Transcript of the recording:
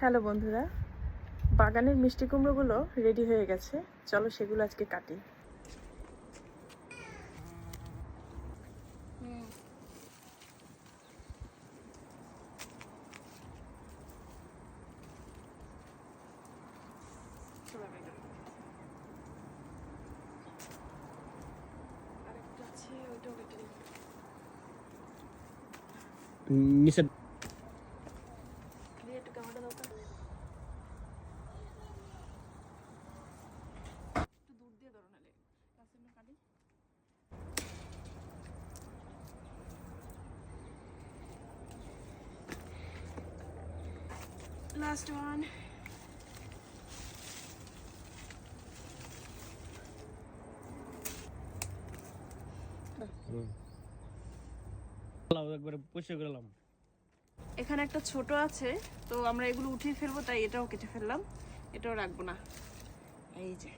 Hello বন্ধুরা, বাগানের মিষ্টি কুমড়োগুলো রেডি হয়ে গেছে। চলো সেগুলো আজকে কাটি। নিচে Last one. একবারে পরিষ্কার করলাম। এখানে একটা ছোট আছে, তো আমরা এগুলো উঠিয়ে ফেলবো, তাই এটাও কেটে ফেললাম। এটাও রাখবো না। এই যে